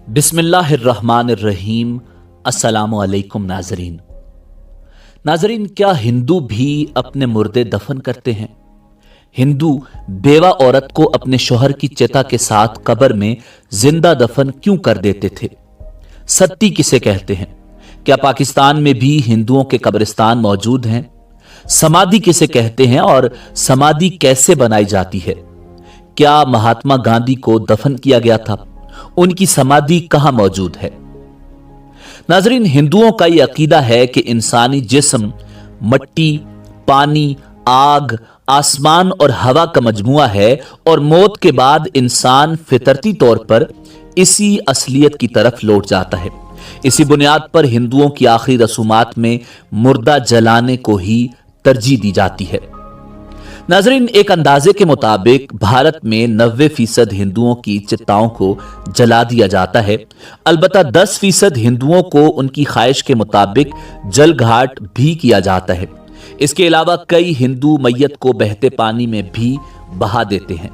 बिस्मिल्लाहिर्रहमानिर्रहीम। अस्सलामु अलैकुम नाजरीन, क्या हिंदू भी अपने मुर्दे दफन करते हैं? हिंदू बेवा औरत को अपने शौहर की चिता के साथ कब्र में जिंदा दफन क्यों कर देते थे? सत्ती किसे कहते हैं? क्या पाकिस्तान में भी हिंदुओं के कब्रिस्तान मौजूद हैं? समाधि किसे कहते हैं और समाधि कैसे बनाई जाती है? क्या महात्मा गांधी को दफन किया गया था? उनकी समाधि कहां मौजूद है? नाजरीन, हिंदुओं का यह अकीदा है कि इंसानी जिस्म मट्टी, पानी, आग, आसमान और हवा का मजमुआ है और मौत के बाद इंसान फितरती तौर पर इसी असलियत की तरफ लौट जाता है। इसी बुनियाद पर हिंदुओं की आखिरी रसूमात में मुर्दा जलाने को ही तरजीह दी जाती है। नाजरीन, एक अंदाजे के मुताबिक भारत में 90% हिंदुओं की चिताओं को जला दिया जाता है। अलबत्ता 10% हिंदुओं को उनकी ख्वाहिश के मुताबिक जल घाट भी किया जाता है। इसके अलावा कई हिंदू मैयत को बहते पानी में भी बहा देते हैं।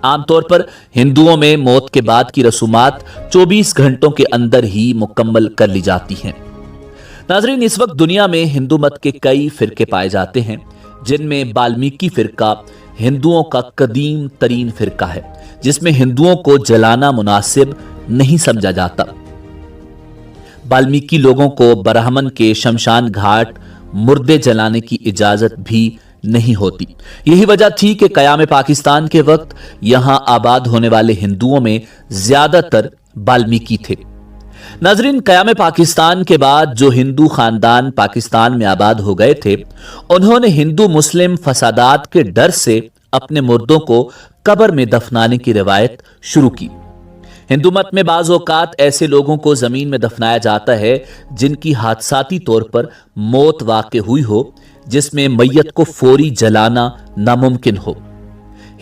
आमतौर पर हिंदुओं में मौत के बाद की रसूमात 24 घंटों के अंदर ही मुकम्मल कर ली जाती हैं। नाजरीन, इस वक्त दुनिया में हिंदू मत के कई फिरके पाए जाते हैं, जिनमें वाल्मीकि फिरका हिंदुओं का कदीम तरीन फिरका है, जिसमें हिंदुओं को जलाना मुनासिब नहीं समझा जाता। वाल्मीकि लोगों को ब्राह्मण के शमशान घाट मुर्दे जलाने की इजाजत भी नहीं होती। यही वजह थी कि कयाम पाकिस्तान के वक्त यहां आबाद होने वाले हिंदुओं में ज्यादातर वाल्मीकि थे। नाजरीन, कयाम पाकिस्तान के बाद जो हिंदू खानदान पाकिस्तान में आबाद हो गए थे, उन्होंने हिंदू मुस्लिम फसादात के डर से अपने मुर्दों को कब्र में दफनाने की रिवायत शुरू की। हिंदू मत में बाज़ औक़ात ऐसे लोगों को जमीन में दफनाया जाता है जिनकी हादसाती तौर पर मौत वाक़ हुई हो, जिसमें मैयत को फौरी जलाना नामुमकिन हो।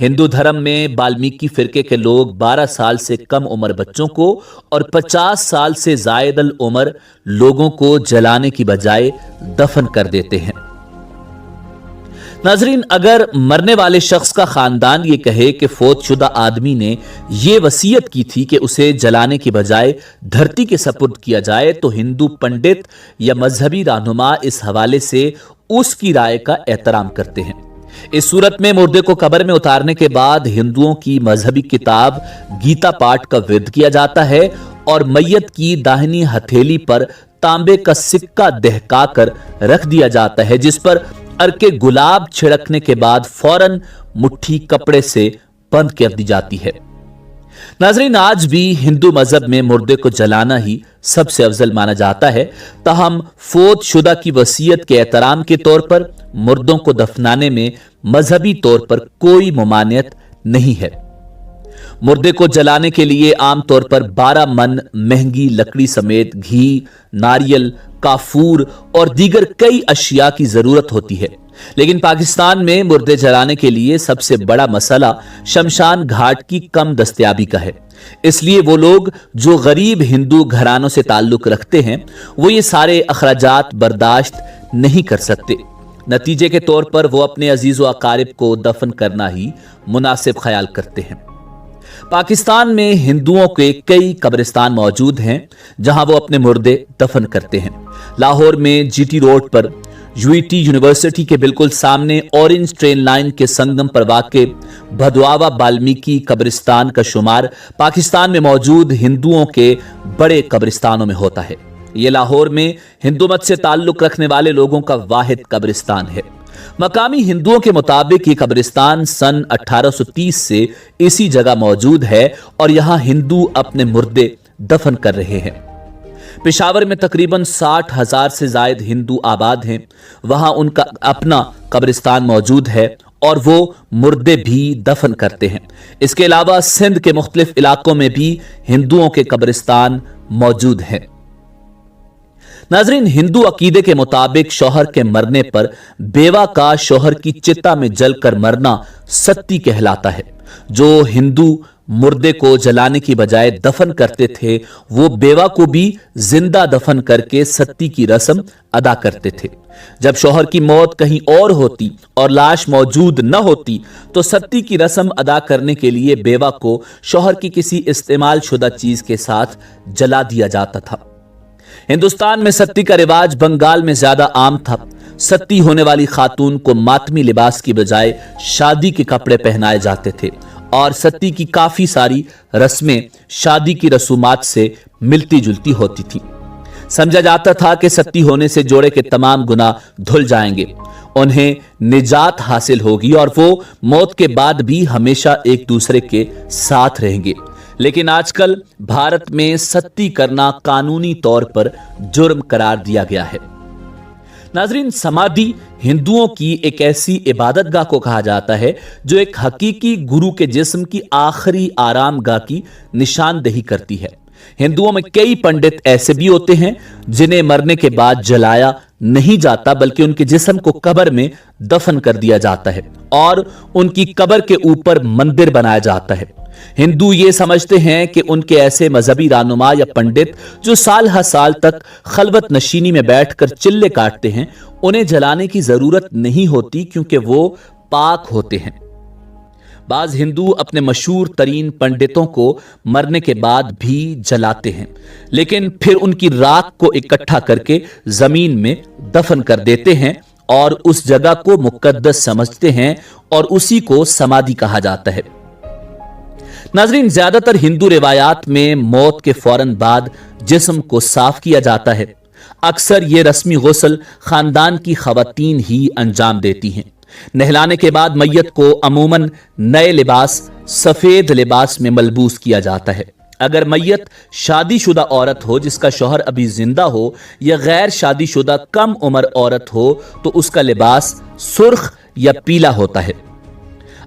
हिंदू धर्म में वाल्मीकि फिरके के लोग 12 साल से कम उम्र बच्चों को और 50 साल से ज़ायदल उम्र लोगों को जलाने की बजाय दफन कर देते हैं। नाजरीन, अगर मरने वाले शख्स का खानदान ये कहे कि फौत शुदा आदमी ने यह वसीयत की थी कि उसे जलाने की बजाय धरती के सपुर्द किया जाए, तो हिंदू पंडित या मजहबी रहनुमा इस हवाले से उसकी राय का एहतराम करते हैं। इस सूरत में मुर्दे को कब्र में उतारने के बाद हिंदुओं की मजहबी किताब गीता पाठ का विर्द किया जाता है और मैयत की दाहिनी हथेली पर तांबे का सिक्का दहका कर रख दिया जाता है, जिस पर अर्के गुलाब छिड़कने के बाद फौरन मुट्ठी कपड़े से बंद कर दी जाती है। नाजरीन, आज भी हिंदू मजहब में मुर्दे को जलाना ही सबसे अफजल माना जाता है। ताहम फौत शुदा की वसीयत के एहतराम के तौर पर मुर्दों को दफनाने में मजहबी तौर पर कोई मुमानियत नहीं है। मुर्दे को जलाने के लिए आमतौर पर 12 मन महंगी लकड़ी समेत घी, नारियल, काफूर और दीगर कई अशिया की जरूरत होती है। लेकिन पाकिस्तान में मुर्दे जलाने के लिए सबसे बड़ा मसला शमशान घाट की कम दस्तयाबी का है। इसलिए वो लोग जो गरीब हिंदू घरानों से ताल्लुक रखते हैं, वो ये सारे अखराजात बर्दाश्त नहीं कर सकते। नतीजे के तौर पर वो अपने अजीज व अकारिब को दफन करना ही मुनासिब ख्याल करते हैं। पाकिस्तान में हिंदुओं के कई कब्रिस्तान मौजूद हैं जहां वो अपने मुर्दे दफन करते हैं। लाहौर में जीटी रोड पर यूईटी यूनिवर्सिटी के बिल्कुल सामने ऑरेंज ट्रेन लाइन के संगम पर वाक़े भदवावा वाल्मीकि कब्रिस्तान का शुमार पाकिस्तान में मौजूद हिंदुओं के बड़े कब्रिस्तानों में होता है। ये लाहौर में हिंदू मत से ताल्लुक रखने वाले लोगों का वाहिद कब्रिस्तान है। मकामी हिंदुओं के मुताबिक ये कब्रिस्तान सन 1830 से इसी जगह मौजूद है और यहां हिंदू अपने मुर्दे दफन कर रहे हैं। पेशावर में तकरीबन 60,000 से जायद हिंदू आबाद हैं। वहां उनका अपना कब्रिस्तान मौजूद है और वो मुर्दे भी दफन करते हैं। इसके अलावा सिंध के मुख्तलिफ इलाकों में भी हिंदुओं के कब्रिस्तान मौजूद हैं। नाजरीन, हिंदू अकीदे के मुताबिक शौहर के मरने पर बेवा का शौहर की चिता में जलकर मरना सत्ती कहलाता है। जो हिंदू मुर्दे को जलाने की बजाय दफन करते थे, वो बेवा को भी जिंदा दफन करके सत्ती की रस्म अदा करते थे। जब शौहर की मौत कहीं और होती और लाश मौजूद न होती तो सत्ती की रस्म अदा करने के लिए बेवा को शौहर की किसी इस्तेमाल शुदा चीज के साथ जला दिया जाता था। हिंदुस्तान में सत्ती का रिवाज बंगाल में ज्यादा आम था। सत्ती होने वाली खातून को मातमी लिबास की बजाय शादी के कपड़े पहनाए जाते थे और सत्ती की काफी सारी रस्में शादी की रसूमात से मिलती जुलती होती थी। समझा जाता था कि सत्ती होने से जोड़े के तमाम गुनाह धुल जाएंगे, उन्हें निजात हासिल होगी और वो मौत के बाद भी हमेशा एक दूसरे के साथ रहेंगे। लेकिन आजकल भारत में सत्ती करना कानूनी तौर पर जुर्म करार दिया गया है। नाजरीन, समाधि हिंदुओं की एक ऐसी इबादतगाह को कहा जाता है जो एक हकीकी गुरु के जिस्म की आखिरी आरामगाह की निशानदेही करती है। हिंदुओं में कई पंडित ऐसे भी होते हैं जिन्हें मरने के बाद जलाया नहीं जाता, बल्कि उनके जिस्म को कब्र में दफन कर दिया जाता है और उनकी कब्र के ऊपर मंदिर बनाया जाता है। हिंदू ये समझते हैं कि उनके ऐसे मजहबी रहनुमा या पंडित जो साल हर साल तक खलवत नशीनी में बैठकर चिल्ले काटते हैं, उन्हें जलाने की जरूरत नहीं होती क्योंकि वो पाक होते हैं। बाज हिंदू अपने मशहूर तरीन पंडितों को मरने के बाद भी जलाते हैं, लेकिन फिर उनकी राख को इकट्ठा करके जमीन में दफन कर देते हैं और उस जगह को मुकद्दस समझते हैं और उसी को समाधि कहा जाता है। नाजरीन, ज्यादातर हिंदू रिवायात में मौत के फौरन बाद जिस्म को साफ किया जाता है। अक्सर ये रस्मी गुस्ल खानदान की खवातीन ही अंजाम देती हैं। नहलाने के बाद मैयत को अमूमन नए लिबास, सफेद लिबास में मलबूस किया जाता है। अगर मैयत शादीशुदा औरत हो जिसका शौहर अभी जिंदा हो या गैर शादीशुदा कम उम्र औरत हो तो उसका लिबास सुर्ख या पीला होता है।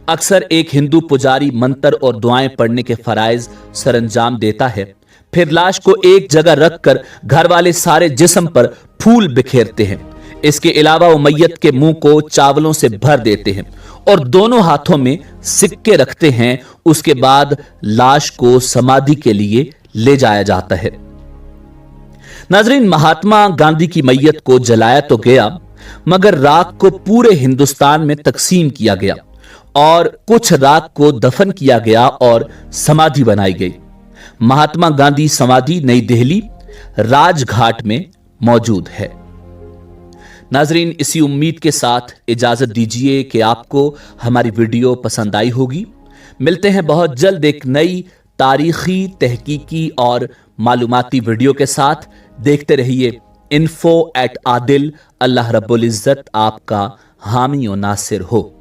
अक्सर एक हिंदू पुजारी मंत्र और दुआएं पढ़ने के फराइज सरंजाम देता है। फिर लाश को एक जगह रखकर घर वाले सारे जिस्म पर फूल बिखेरते हैं। इसके अलावा वो मैयत के मुंह को चावलों से भर देते हैं और दोनों हाथों में सिक्के रखते हैं। उसके बाद लाश को समाधि के लिए ले जाया जाता है। नाजरीन, महात्मा गांधी की मैयत को जलाया तो गया, मगर राख को पूरे हिंदुस्तान में तकसीम किया गया और कुछ राख को दफन किया गया और समाधि बनाई गई। महात्मा गांधी समाधि नई दिल्ली राजघाट में मौजूद है। नाजरीन, इसी उम्मीद के साथ इजाजत दीजिए कि आपको हमारी वीडियो पसंद आई होगी। मिलते हैं बहुत जल्द एक नई तारीखी, तहकीकी और मालूमाती वीडियो के साथ। देखते रहिए info@adil। अल्लाह रब्बुल इज्जत आपका हामी और नासिर हो।